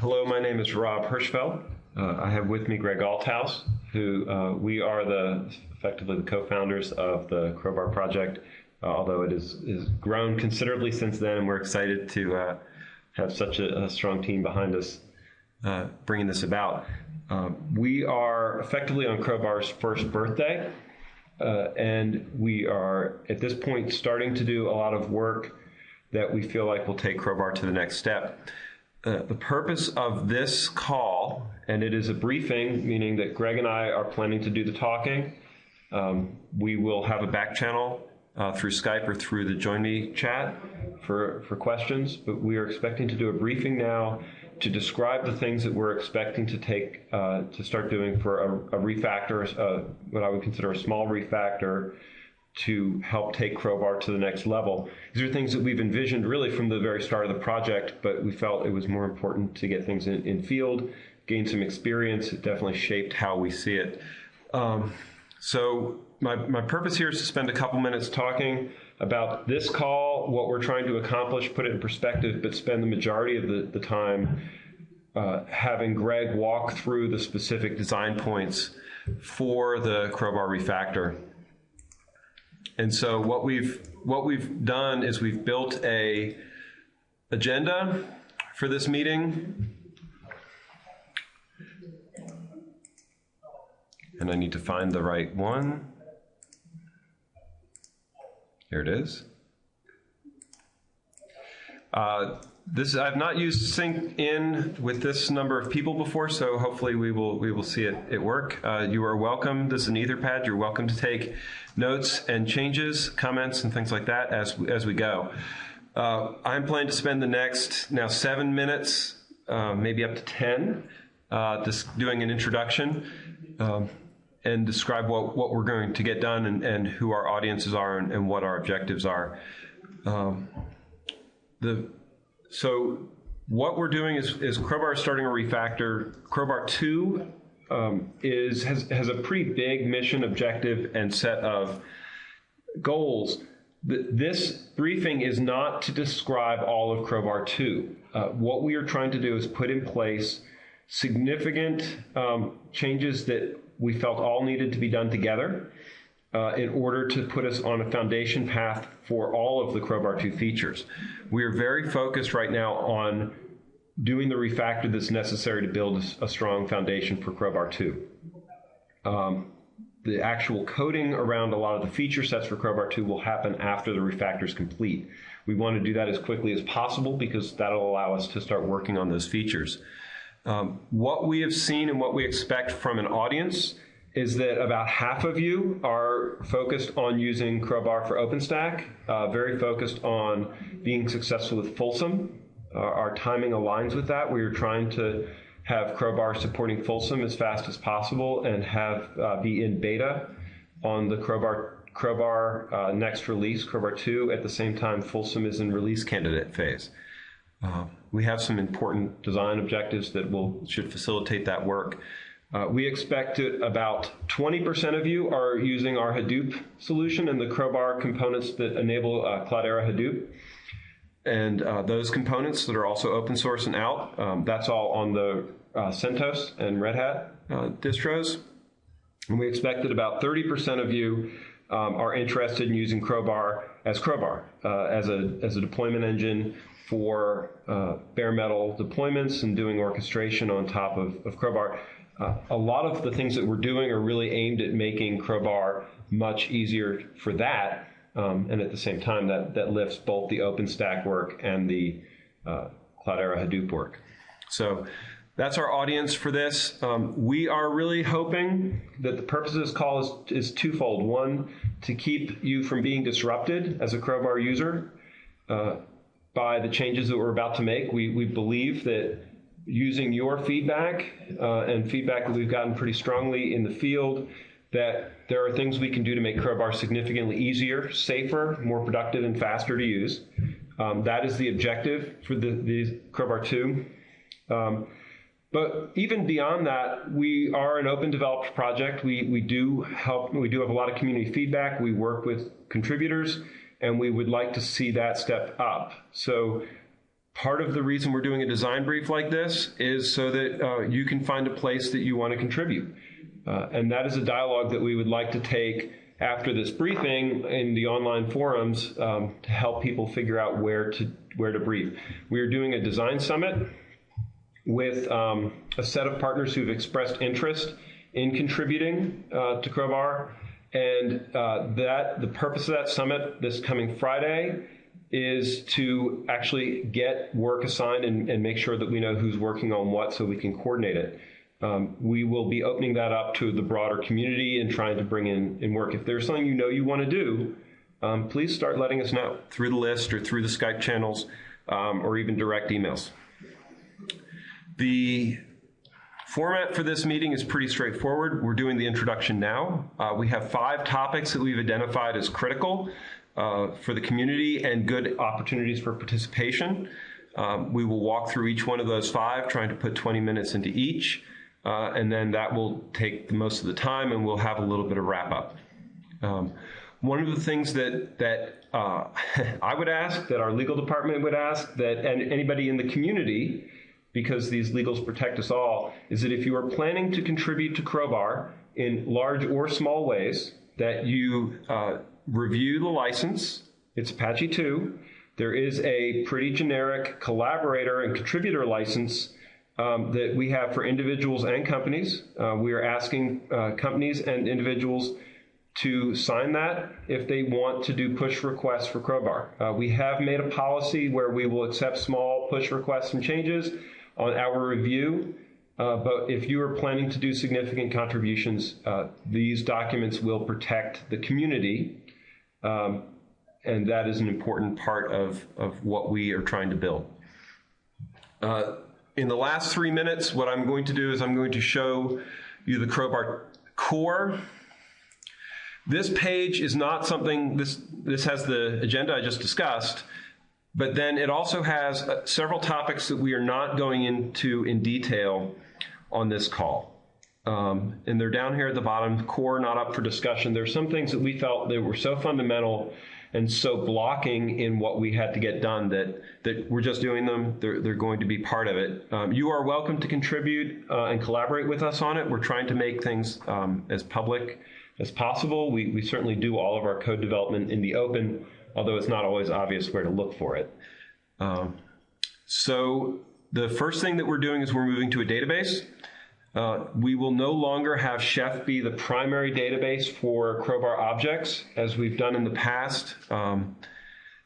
Hello, my name is Rob Hirschfeld. I have with me Greg Althouse, who we are effectively the co-founders of the Crowbar project, although it is grown considerably since then, and we're excited to have such a strong team behind us bringing this about. We are effectively on Crowbar's first birthday, and we are at this point starting to do a lot of work that we feel like will take Crowbar to the next step. The purpose of this call, and it is a briefing, meaning that Greg and I are planning to do the talking. We will have a back channel through Skype or through the Join Me chat for questions, but we are expecting to do a briefing now to describe the things that we're expecting to take to start doing for a refactor, what I would consider a small refactor, to help take Crowbar to the next level. These are things that we've envisioned really from the very start of the project, but we felt it was more important to get things in field, gain some experience. It definitely shaped how we see it. So my purpose here is to spend a couple minutes talking about this call, what we're trying to accomplish, put it in perspective, but spend the majority of the time having Greg walk through the specific design points for the Crowbar refactor. And so what we've done is we've built a agenda for this meeting. And I need to find the right one. Here it is. I've not used sync in with this number of people before, so hopefully we will see it work. You are welcome. This is an Etherpad. You're welcome to take notes and changes, comments, and things like that as we go. I'm planning to spend the next 7 minutes, maybe up to 10, just doing an introduction and describe what we're going to get done and who our audiences are and what our objectives are. So what we're doing is Crowbar is starting a refactor. Crowbar 2 has a pretty big mission, objective, and set of goals. This briefing is not to describe all of Crowbar 2. What we are trying to do is put in place significant changes that we felt all needed to be done together in order to put us on a foundation path for all of the Crowbar 2 features. We are very focused right now on doing the refactor that's necessary to build a strong foundation for Crowbar 2. The actual coding around a lot of the feature sets for Crowbar 2 will happen after the refactor is complete. We want to do that as quickly as possible because that'll allow us to start working on those features. What we have seen and what we expect from an audience is that about half of you are focused on using Crowbar for OpenStack, very focused on being successful with Folsom. Our timing aligns with that. We are trying to have Crowbar supporting Folsom as fast as possible and have be in beta on the Crowbar next release, Crowbar 2. At the same time, Folsom is in release candidate phase. We have some important design objectives that should facilitate that work. We expect about 20% of you are using our Hadoop solution and the Crowbar components that enable Cloudera Hadoop. And those components that are also open source and out, that's all on the CentOS and Red Hat distros. And we expect that about 30% of you are interested in using Crowbar as a deployment engine for bare metal deployments and doing orchestration on top of Crowbar. A lot of the things that we're doing are really aimed at making Crowbar much easier for that, and at the same time that lifts both the OpenStack work and the Cloudera Hadoop work. So that's our audience for this. We are really hoping that the purpose of this call is twofold. One, to keep you from being disrupted as a Crowbar user by the changes that we're about to make. We believe that using your feedback and feedback that we've gotten pretty strongly in the field, that there are things we can do to make Crowbar significantly easier, safer, more productive, and faster to use. That is the objective for the Crowbar 2. But even beyond that, we are an open developed project. We do have a lot of community feedback. We work with contributors, and we would like to see that step up. So Part of the reason we're doing a design brief like this is so that you can find a place that you want to contribute. And that is a dialogue that we would like to take after this briefing in the online forums to help people figure out where to brief. We are doing a design summit with a set of partners who've expressed interest in contributing to Crowbar. And the purpose of that summit this coming Friday is to actually get work assigned and make sure that we know who's working on what so we can coordinate it. We will be opening that up to the broader community and trying to bring in work. If there's something you know you want to do, please start letting us know through the list or through the Skype channels or even direct emails. The format for this meeting is pretty straightforward. We're doing the introduction now. We have 5 topics that we've identified as critical for the community and good opportunities for participation. We will walk through each one of those 5, trying to put 20 minutes into each, and then that will take most of the time, and we'll have a little bit of wrap up. One of the things that I would ask, that our legal department would ask, that anybody in the community, because these legals protect us all, is that if you are planning to contribute to Crowbar in large or small ways, that you review the license. It's Apache 2. There is a pretty generic collaborator and contributor license that we have for individuals and companies. We are asking companies and individuals to sign that if they want to do push requests for Crowbar. We have made a policy where we will accept small push requests and changes on our review, but if you are planning to do significant contributions, these documents will protect the community, and that is an important part of what we are trying to build. In the last 3 minutes, what I'm going to do is I'm going to show you the Crowbar core. This page is not something, this has the agenda I just discussed, but then it also has several topics that we are not going into in detail on this call. And they're down here at the bottom, core, not up for discussion. There's some things that we felt that were so fundamental and so blocking in what we had to get done that we're just doing them. They're going to be part of it. You are welcome to contribute and collaborate with us on it. We're trying to make things as public as possible. We certainly do all of our code development in the open, although it's not always obvious where to look for it. So the first thing that we're doing is we're moving to a database. We will no longer have Chef be the primary database for Crowbar objects, as we've done in the past.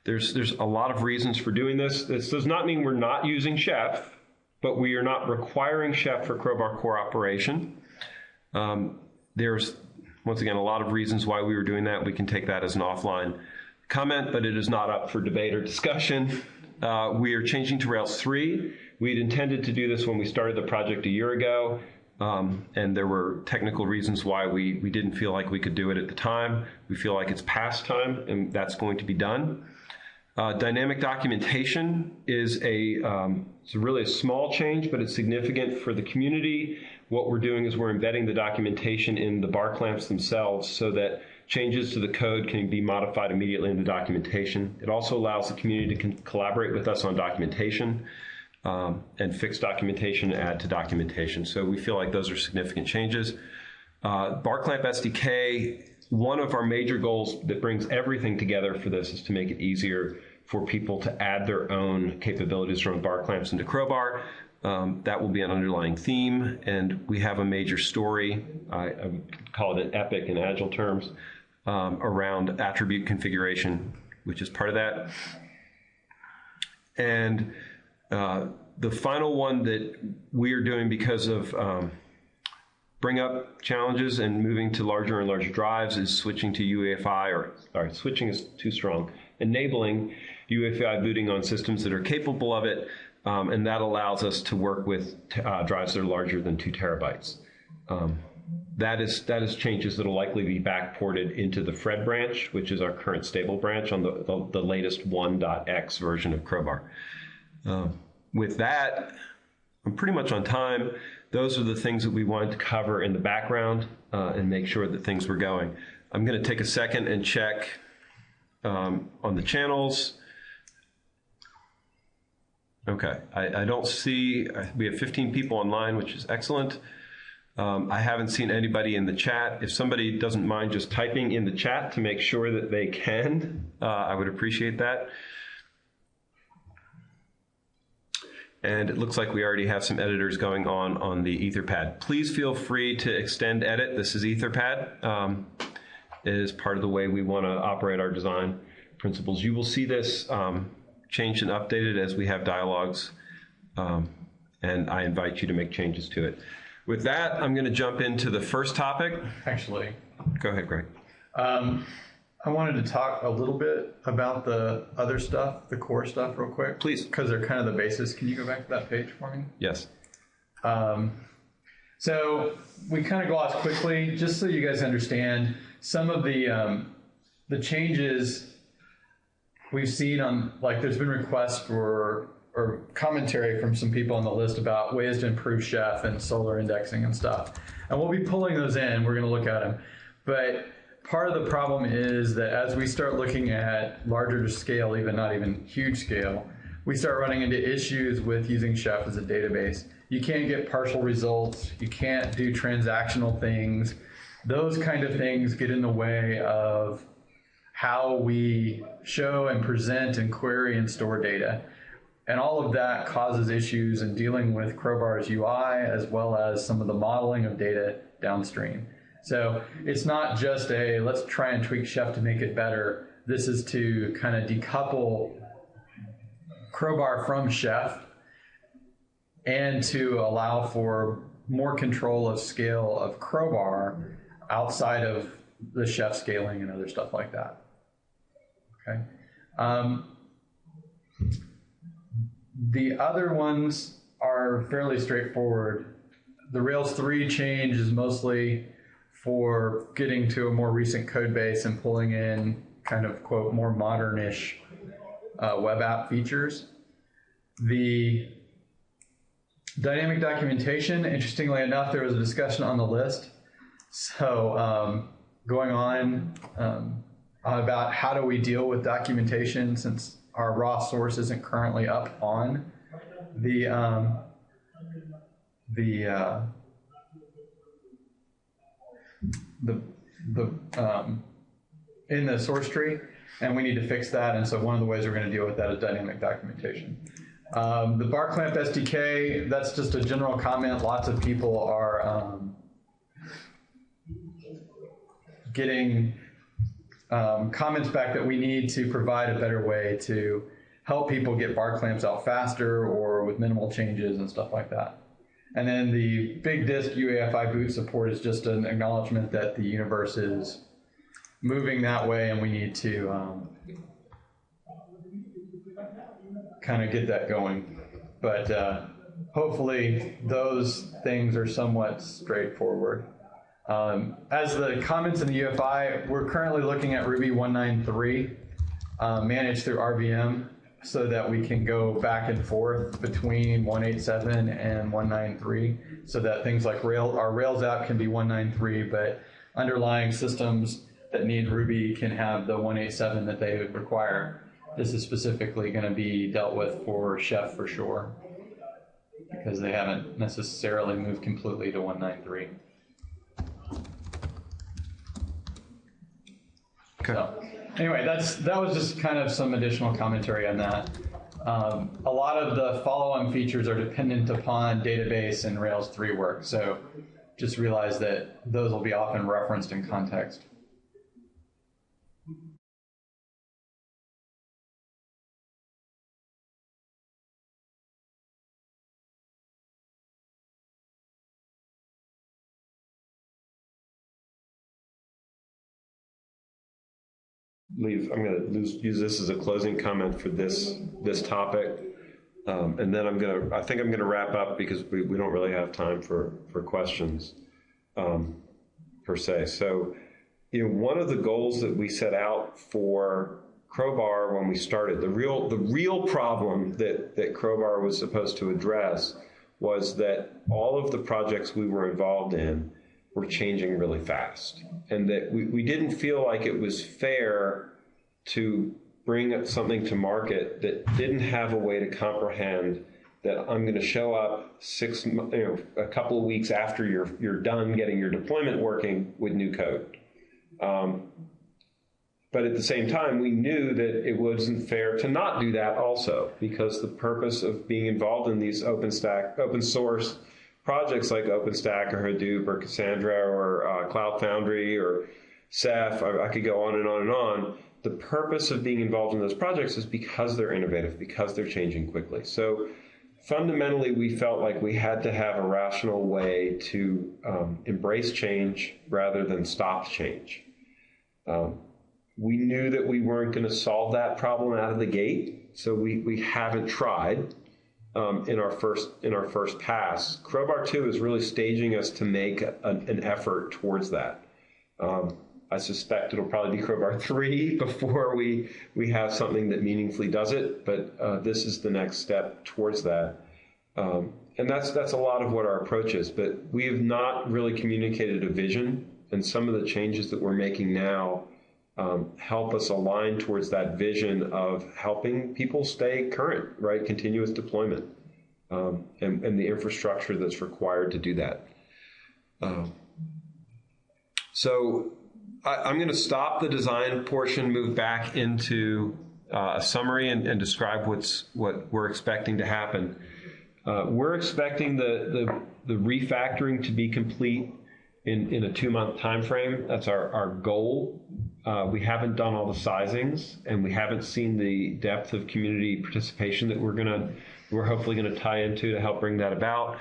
There's a lot of reasons for doing this. This does not mean we're not using Chef, but we are not requiring Chef for Crowbar core operation. There's, once again, a lot of reasons why we were doing that. We can take that as an offline comment, but it is not up for debate or discussion. We are changing to Rails 3. We had intended to do this when we started the project a year ago, and there were technical reasons why we didn't feel like we could do it at the time. We feel like it's past time, and that's going to be done. Dynamic documentation is it's really a small change, but it's significant for the community. What we're doing is we're embedding the documentation in the bar clamps themselves so that changes to the code can be modified immediately in the documentation. It also allows the community to collaborate with us on documentation and fix documentation, add to documentation. So we feel like those are significant changes. Bar clamp SDK, one of our major goals that brings everything together for this is to make it easier for people to add their own capabilities from bar clamps into Crowbar. That will be an underlying theme, and we have a major story, I would call it an epic in Agile terms, around attribute configuration, which is part of that. And the final one that we are doing because of bring up challenges and moving to larger and larger drives is switching to UEFI, switching is too strong, enabling UEFI booting on systems that are capable of it. And that allows us to work with drives that are larger than 2 terabytes. That is changes that will likely be backported into the Fred branch, which is our current stable branch on the latest 1.x version of Crowbar. With that, I'm pretty much on time. Those are the things that we wanted to cover in the background and make sure that things were going. I'm going to take a second and check on the channels. Okay, I don't see, we have 15 people online, which is excellent. I haven't seen anybody in the chat. If somebody doesn't mind just typing in the chat to make sure that they can, I would appreciate that. And it looks like we already have some editors going on the Etherpad. Please feel free to extend edit. This is Etherpad. It is part of the way we want to operate our design principles. You will see this changed and updated as we have dialogues, and I invite you to make changes to it. With that, I'm going to jump into the first topic. Actually, go ahead, Greg. I wanted to talk a little bit about the other stuff, the core stuff, real quick. Please. Because they're kind of the basis. Can you go back to that page for me? Yes. So we kind of go off quickly, just so you guys understand some of the changes we've seen on, like, there's been requests for, or commentary from some people on the list about ways to improve Chef and solar indexing and stuff. And we'll be pulling those in. We're going to look at them. But part of the problem is that as we start looking at larger scale, even not even huge scale, we start running into issues with using Chef as a database. You can't get partial results. You can't do transactional things. Those kind of things get in the way of how we show and present and query and store data. And all of that causes issues in dealing with Crowbar's UI, as well as some of the modeling of data downstream. So it's not just a, let's try and tweak Chef to make it better. This is to kind of decouple Crowbar from Chef and to allow for more control of scale of Crowbar outside of the Chef scaling and other stuff like that. Okay. The other ones are fairly straightforward. The Rails 3 change is mostly for getting to a more recent code base and pulling in kind of, quote, more modern-ish web app features. The dynamic documentation, interestingly enough, there was a discussion on the list. So going on about how do we deal with documentation since our raw source isn't currently up on in the source tree, and we need to fix that. And so one of the ways we're going to deal with that is dynamic documentation. The bar clamp SDK, that's just a general comment. Lots of people are getting comments back that we need to provide a better way to help people get bar clamps out faster or with minimal changes and stuff like that. And then the big disk UEFI boot support is just an acknowledgement that the universe is moving that way, and we need to kind of get that going. But hopefully those things are somewhat straightforward. As the comments in the UFI, we're currently looking at Ruby 193 managed through RVM so that we can go back and forth between 187 and 193 so that things like our Rails app can be 193, but underlying systems that need Ruby can have the 187 that they would require. This is specifically going to be dealt with for Chef for sure, because they haven't necessarily moved completely to 193. Okay. So, anyway, that was just kind of some additional commentary on that. A lot of the follow-on features are dependent upon database and Rails 3 work, so just realize that those will be often referenced in context. I'm going to use this as a closing comment for this topic, and then I think I'm going to wrap up because we don't really have time for questions per se. So, one of the goals that we set out for Crowbar when we started, the real problem that Crowbar was supposed to address was that all of the projects we were involved in were changing really fast, and that we didn't feel like it was fair to bring something to market that didn't have a way to comprehend that I'm going to show up a couple of weeks after you're done getting your deployment working with new code. But at the same time, we knew that it wasn't fair to not do that also, because the purpose of being involved in these open source projects like OpenStack or Hadoop or Cassandra or Cloud Foundry or Ceph, I could go on and on and on. The purpose of being involved in those projects is because they're innovative, because they're changing quickly. So fundamentally, we felt like we had to have a rational way to embrace change rather than stop change. We knew that we weren't going to solve that problem out of the gate, so we haven't tried in our first pass. Crowbar 2 is really staging us to make an effort towards that. I suspect it'll probably be Crowbar 3 before we have something that meaningfully does it, but this is the next step towards that. And that's a lot of what our approach is, but we have not really communicated a vision, and some of the changes that we're making now help us align towards that vision of helping people stay current, right? Continuous deployment, and the infrastructure that's required to do that. So I'm going to stop the design portion, move back into a summary and describe what we're expecting to happen. We're expecting the refactoring to be complete in a 2-month time frame. That's our goal. We haven't done all the sizings, and we haven't seen the depth of community participation that we're hopefully going to tie into to help bring that about.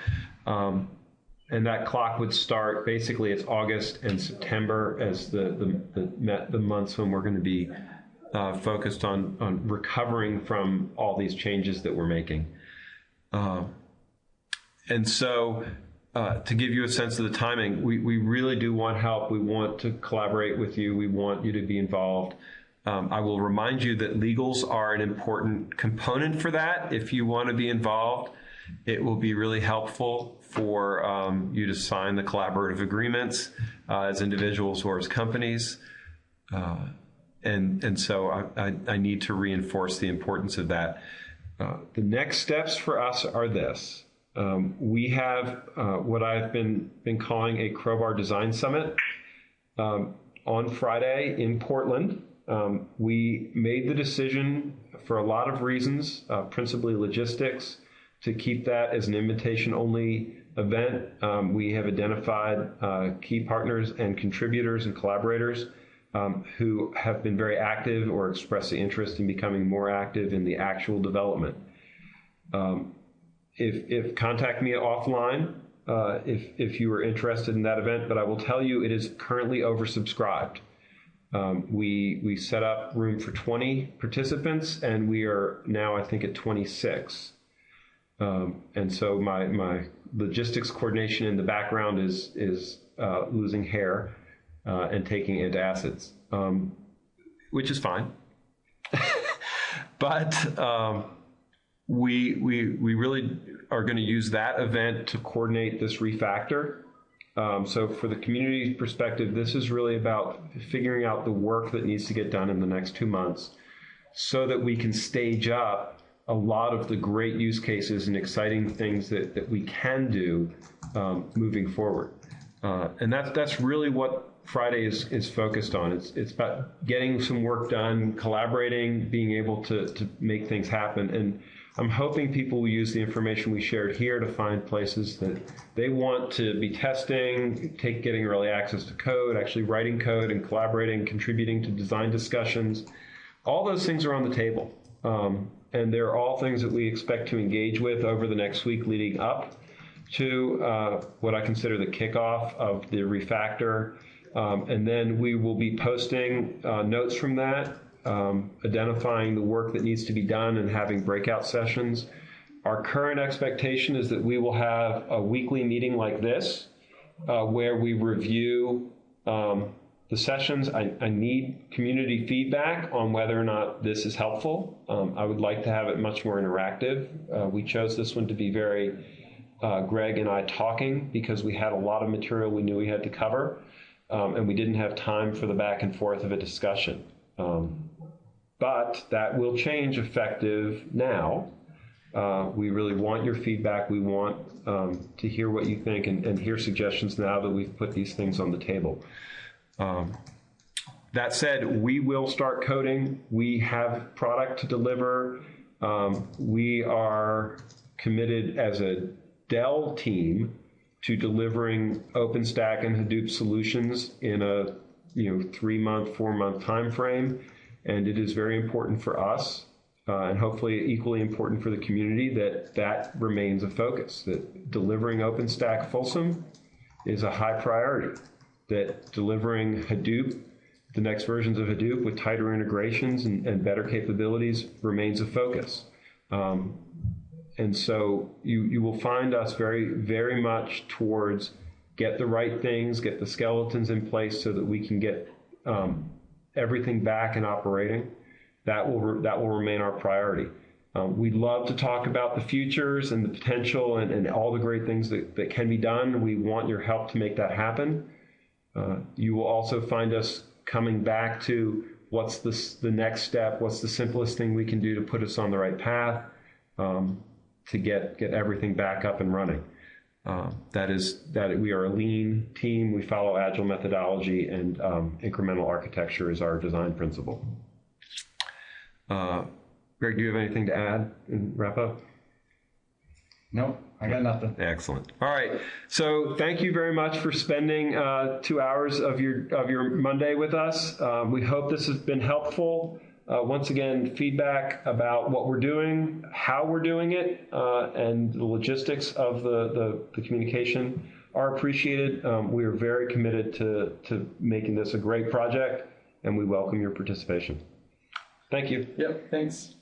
And that clock would start, basically it's August and September as the months when we're going to be focused on recovering from all these changes that we're making. And so to give you a sense of the timing, we really do want help. We want to collaborate with you. We want you to be involved. I will remind you that legals are an important component for that. If you want to be involved, it will be really helpful for you to sign the collaborative agreements as individuals or as companies. And so I need to reinforce the importance of that. The next steps for us are this. We have what I've been calling a Crowbar Design Summit on Friday in Portland. We made the decision for a lot of reasons, principally logistics, to keep that as an invitation-only event. We have identified key partners and contributors and collaborators who have been very active or expressed the interest in becoming more active in the actual development. If contact me offline if you are interested in that event, but I will tell you it is currently oversubscribed. We set up room for 20 participants, and we are now, I think, at 26. And so my logistics coordination in the background is losing hair and taking antacids, which is fine. But we really are going to use that event to coordinate this refactor. So for the community perspective, this is really about figuring out the work that needs to get done in the next 2 months so that we can stage up a lot of the great use cases and exciting things that we can do moving forward. And that's really what Friday is focused on. It's about getting some work done, collaborating, being able to make things happen. And I'm hoping people will use the information we shared here to find places that they want to be testing, getting early access to code, actually writing code and collaborating, contributing to design discussions. All those things are on the table. And they're all things that we expect to engage with over the next week leading up to what I consider the kickoff of the refactor. And then we will be posting notes from that, identifying the work that needs to be done and having breakout sessions. Our current expectation is that we will have a weekly meeting like this where we review the sessions. I need community feedback on whether or not this is helpful. I would like to have it much more interactive. We chose this one to be very Greg and I talking because we had a lot of material we knew we had to cover, and we didn't have time for the back and forth of a discussion. but that will change effective now. We really want your feedback. We want to hear what you think and hear suggestions now that we've put these things on the table. That said, we will start coding. We have product to deliver. We are committed as a Dell team to delivering OpenStack and Hadoop solutions in a 3-month, 4-month time frame. And it is very important for us, and hopefully equally important for the community, that remains a focus, that delivering OpenStack Folsom is a high priority, that delivering Hadoop, the next versions of Hadoop with tighter integrations and better capabilities remains a focus. And so you will find us very, very much towards get the right things, get the skeletons in place so that we can get everything back and operating. That will remain our priority. We'd love to talk about the futures and the potential and all the great things that can be done. We want your help to make that happen. You will also find us coming back to what's the next step, what's the simplest thing we can do to put us on the right path to get everything back up and running. That we are a lean team. We follow agile methodology, and incremental architecture is our design principle. Greg, do you have anything to add and wrap up? Nope, I got nothing. Excellent. All right. So thank you very much for spending 2 hours of your Monday with us. We hope this has been helpful. Once again, feedback about what we're doing, how we're doing it, and the logistics of the communication are appreciated. We are very committed to making this a great project, and we welcome your participation. Thank you. Yep, thanks.